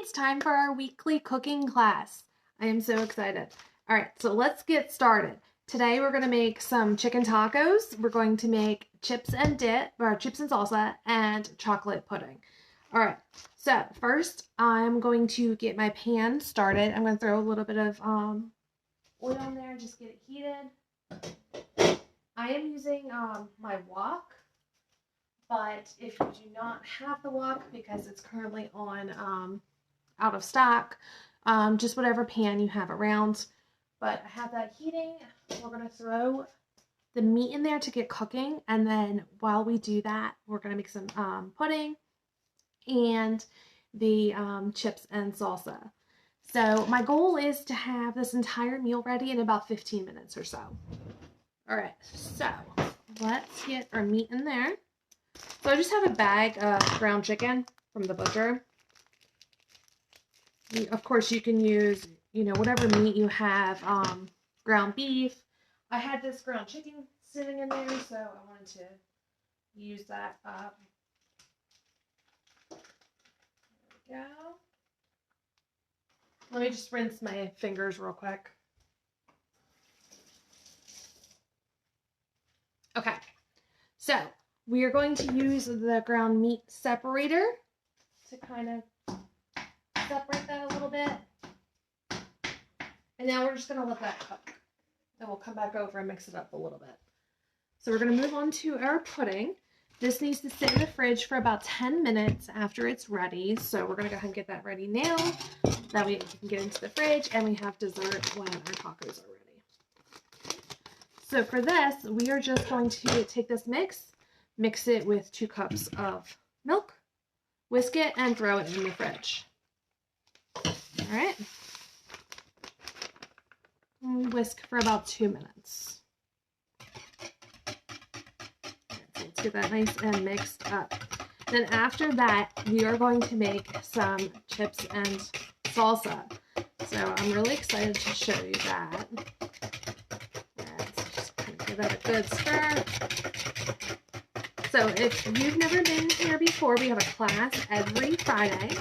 it's time for our weekly cooking class. I am so excited. All right, so let's get started. Today we're going to make some chicken tacos. We're going to make chips and dip, or chips and salsa, and chocolate pudding. All right, so first I'm going to get my pan started. I'm going to throw a little bit of oil in there, just get it heated. I am using my wok. But if you do not have the wok because it's currently on out of stock, just whatever pan you have around. But I have that heating. We're going to throw the meat in there to get cooking. And then while we do that, we're going to make some pudding and the chips and salsa. So my goal is to have this entire meal ready in about 15 minutes or so. All right, so let's get our meat in there. So I just have a bag of ground chicken from the butcher. Of course, you can use, whatever meat you have, ground beef. I had this ground chicken sitting in there, so I wanted to use that up. There we go. Let me just rinse my fingers real quick. Okay, so we are going to use the ground meat separator to kind of separate that a little bit. And now we're just going to let that cook. Then we'll come back over and mix it up a little bit. So we're going to move on to our pudding. This needs to sit in the fridge for about 10 minutes after it's ready. So we're going to go ahead and get that ready now. That way we can get into the fridge and we have dessert when our tacos are ready. So for this, we are just going to take this mix it with 2 cups of milk, whisk it, and throw it in the fridge. All right. And whisk for about 2 minutes. So let's get that nice and mixed up. Then after that, we are going to make some chips and salsa. So I'm really excited to show you that. Let's just kind of give that a good stir. So if you've never been here before, we have a class every Friday.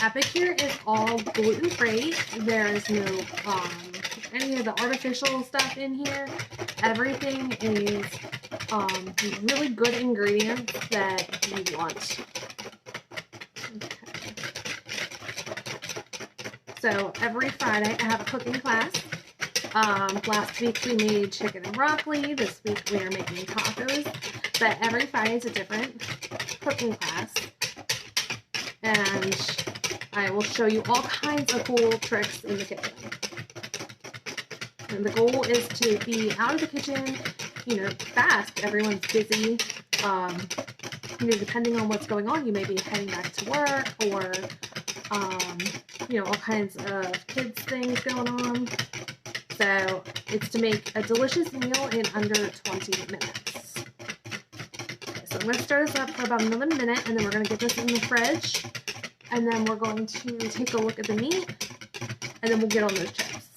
Epicure is all gluten-free. There is no any of the artificial stuff in here. Everything is really good ingredients that you want. Okay. So every Friday I have a cooking class. Last week we made chicken and broccoli. This week we are making tacos. But every Friday is a different cooking class. And I will show you all kinds of cool tricks in the kitchen. And the goal is to be out of the kitchen, fast. Everyone's busy. Depending on what's going on, you may be heading back to work or, all kinds of kids things going on. So it's to make a delicious meal in under 20 minutes. Okay, so I'm going to stir this up for about another minute, and then we're going to get this in the fridge. And then we're going to take a look at the meat, and then we'll get on those chips.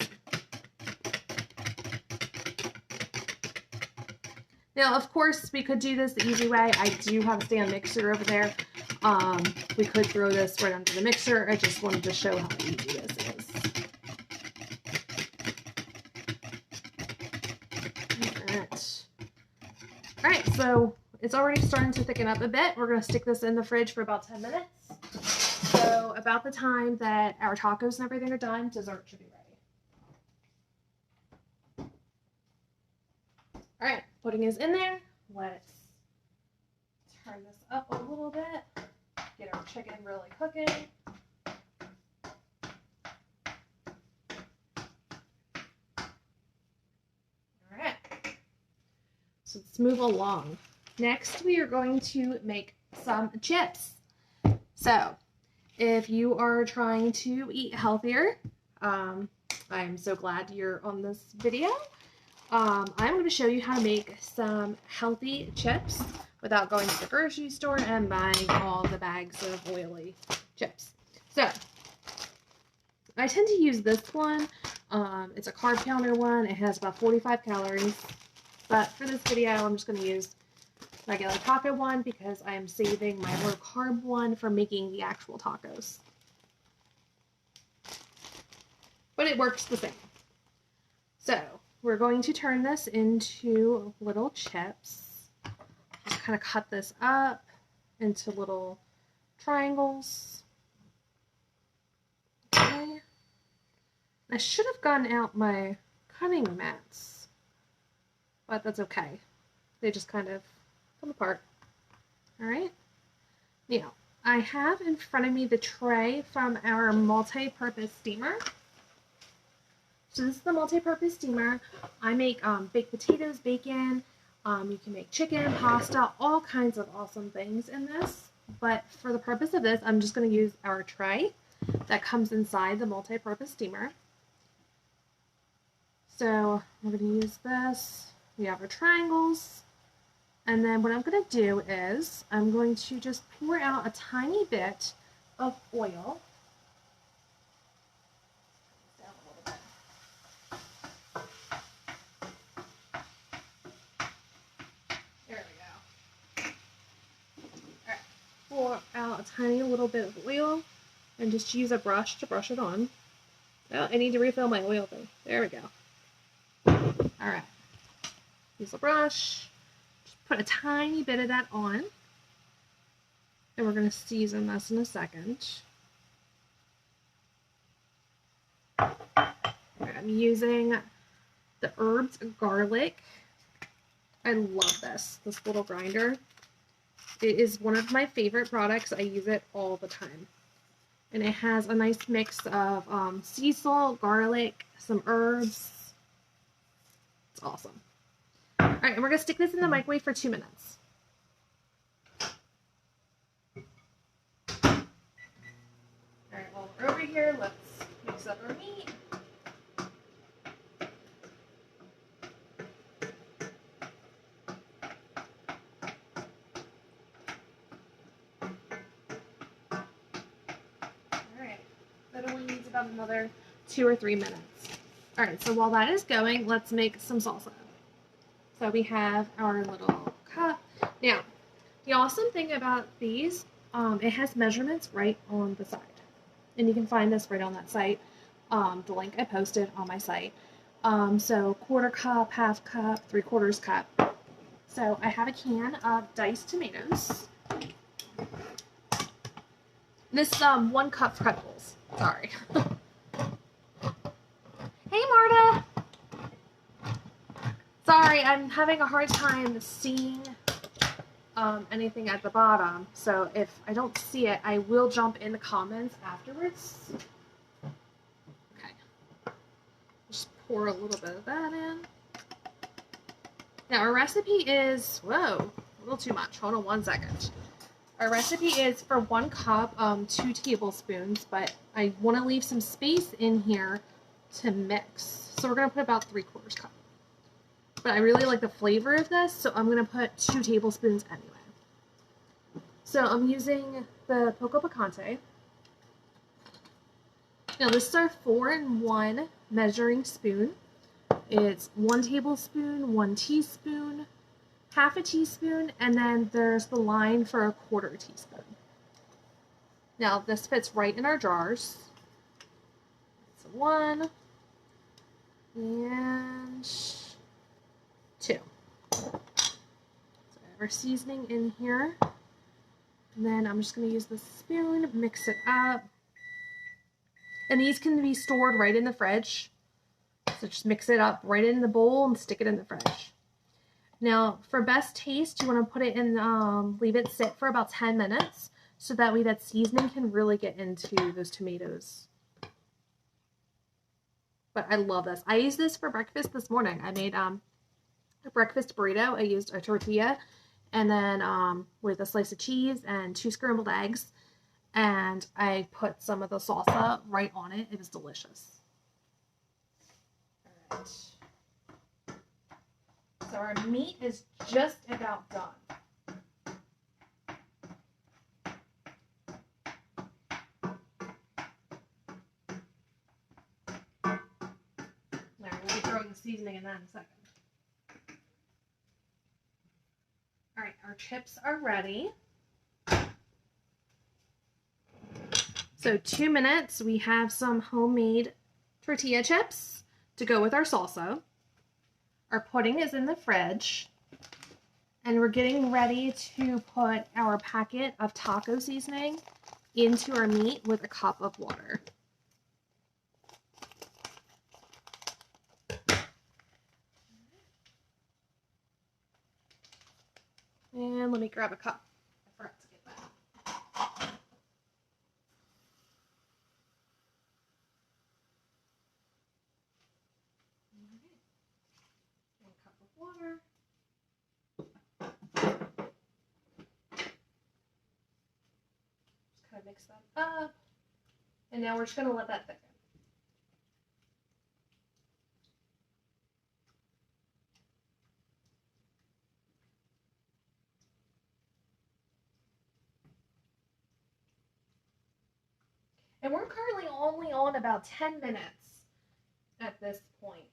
Now, of course, we could do this the easy way. I do have a stand mixer over there. We could throw this right under the mixer. I just wanted to show how easy this is. All right, so it's already starting to thicken up a bit. We're going to stick this in the fridge for about 10 minutes. So about the time that our tacos and everything are done, dessert should be ready. All right, pudding is in there. Let's turn this up a little bit. Get our chicken really cooking. All right. So let's move along. Next, we are going to make some chips. So if you are trying to eat healthier, I'm so glad you're on this video. I'm going to show you how to make some healthy chips without going to the grocery store and buying all the bags of oily chips. So I tend to use this one. It's a carb counter one. It has about 45 calories. But for this video, I'm just going to use regular taco one because I'm saving my low carb one for making the actual tacos. But it works the same. So we're going to turn this into little chips. Just kind of cut this up into little triangles. Okay. I should have gotten out my cutting mats, but that's okay. They just kind of come apart. All right. Now, I have in front of me the tray from our multi-purpose steamer. So this is the multi-purpose steamer. I make baked potatoes, bacon. You can make chicken, pasta, all kinds of awesome things in this. But for the purpose of this, I'm just going to use our tray that comes inside the multi-purpose steamer. So we're going to use this. We have our triangles. And then what I'm going to do is I'm going to just pour out a tiny bit of oil. There we go. All right. Pour out a tiny little bit of oil and just use a brush to brush it on. Oh, I need to refill my oil thing. There we go. All right. Use a brush. Put a tiny bit of that on, and we're going to season this in a second. I'm using the herbs garlic. I love this little grinder. It is one of my favorite products. I use it all the time. And it has a nice mix of sea salt, garlic, some herbs. It's awesome. All right, and we're going to stick this in the microwave for 2 minutes. All right, while we're over here, let's mix up our meat. All right, that only needs about another 2 or 3 minutes. All right, so while that is going, let's make some salsa. So we have our little cup. Now, the awesome thing about these, it has measurements right on the side. And you can find this right on that site. The link I posted on my site. So 1/4 cup, 1/2 cup, 3/4 cup. So I have a can of diced tomatoes. This is 1 cup for cuttables. Sorry. Hey, Marta! Sorry, I'm having a hard time seeing anything at the bottom. So if I don't see it, I will jump in the comments afterwards. Okay. Just pour a little bit of that in. Now our recipe is, whoa, a little too much. Hold on 1 second. Our recipe is for 1 cup, 2 tablespoons, but I want to leave some space in here to mix. So we're going to put about 3/4 cup. But I really like the flavor of this, so I'm going to put 2 tablespoons anyway. So I'm using the Poco Picante. Now this is our 4-in-1 measuring spoon. It's 1 tablespoon, 1 teaspoon, 1/2 teaspoon, and then there's the line for 1/4 teaspoon. Now this fits right in our jars. So 1 and 2. So I have our seasoning in here. And then I'm just going to use the spoon, mix it up. And these can be stored right in the fridge. So just mix it up right in the bowl and stick it in the fridge. Now, for best taste, you want to put it in, leave it sit for about 10 minutes. So that way that seasoning can really get into those tomatoes. But I love this. I used this for breakfast this morning. I made a breakfast burrito. I used a tortilla and then with a slice of cheese and 2 scrambled eggs. And I put some of the salsa right on it. It was delicious. All right. So our meat is just about done. Now we'll be throwing the seasoning in that in a second. All right, our our chips are ready. So 2 minutes, we have some homemade tortilla chips to go with our salsa. Our pudding is in the fridge. And we're getting ready to put our packet of taco seasoning into our meat with a cup of water. And let me grab a cup. I forgot to get that. Okay. And a cup of water. Just kind of mix that up. And now we're just going to let that thicken. And we're currently only on about 10 minutes at this point.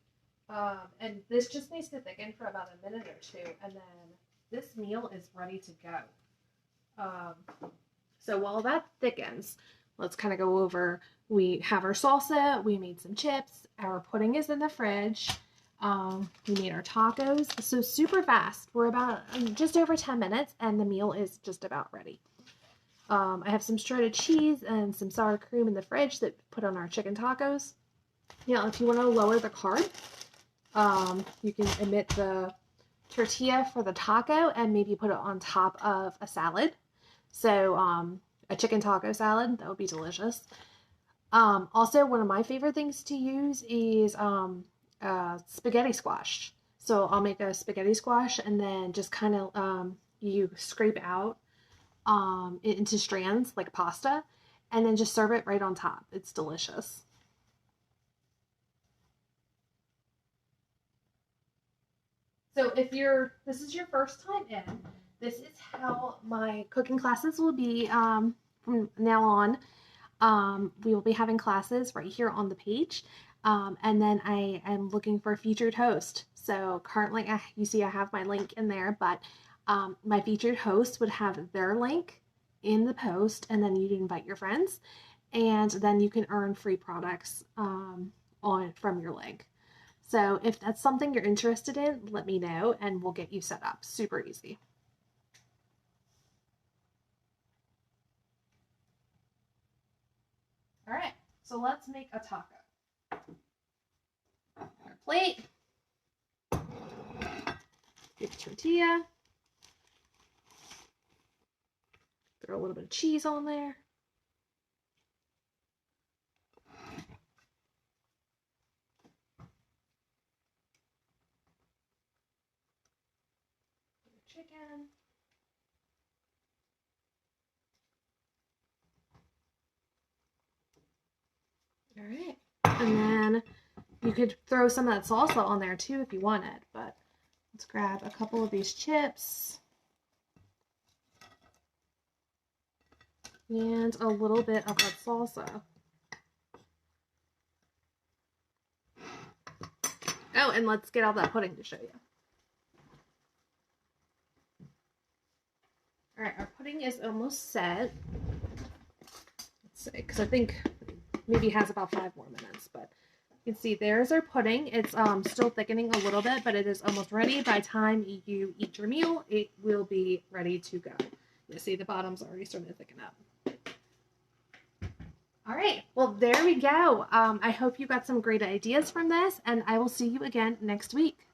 And this just needs to thicken for about a minute or two. And then this meal is ready to go. So while that thickens, let's kind of go over. We have our salsa. We made some chips. Our pudding is in the fridge. We made our tacos. So super fast. We're about just over 10 minutes and the meal is just about ready. I have some shredded cheese and some sour cream in the fridge that put on our chicken tacos. Now, if you want to lower the carb, you can omit the tortilla for the taco and maybe put it on top of a salad. So a chicken taco salad, that would be delicious. Also, one of my favorite things to use is spaghetti squash. So I'll make a spaghetti squash and then just kind of you scrape out into strands like pasta and then just serve it right on top. It's delicious. So if this is your first time in, this is how my cooking classes will be from now on. We will be having classes right here on the page. And then I am looking for a featured host. So currently, you see I have my link in there, but my featured host would have their link in the post, and then you'd invite your friends, and then you can earn free products from your link. So if that's something you're interested in, let me know, and we'll get you set up. Super easy. All right, so let's make a taco. Our plate. Get the tortilla. Throw a little bit of cheese on there. Chicken. All right. And then you could throw some of that salsa on there too if you wanted, but let's grab a couple of these chips. And a little bit of that salsa. Oh, and let's get all that pudding to show you. All right, our pudding is almost set. Let's see, because I think maybe it has about 5 more minutes, but you can see there's our pudding. It's still thickening a little bit, but it is almost ready. By the time you eat your meal, it will be ready to go. You see the bottom's already starting to thicken up. All right, well, there we go. I hope you got some great ideas from this, and I will see you again next week.